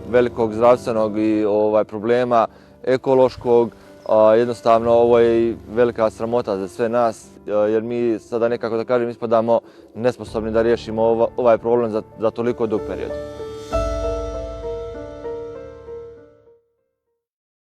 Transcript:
velikog zdravstvenog i problema ekološkog. Jednostavno ovo je i velika sramota za sve nas jer mi sada nekako da kažem ispadamo nesposobni da riješimo ovaj problem za toliko dug period.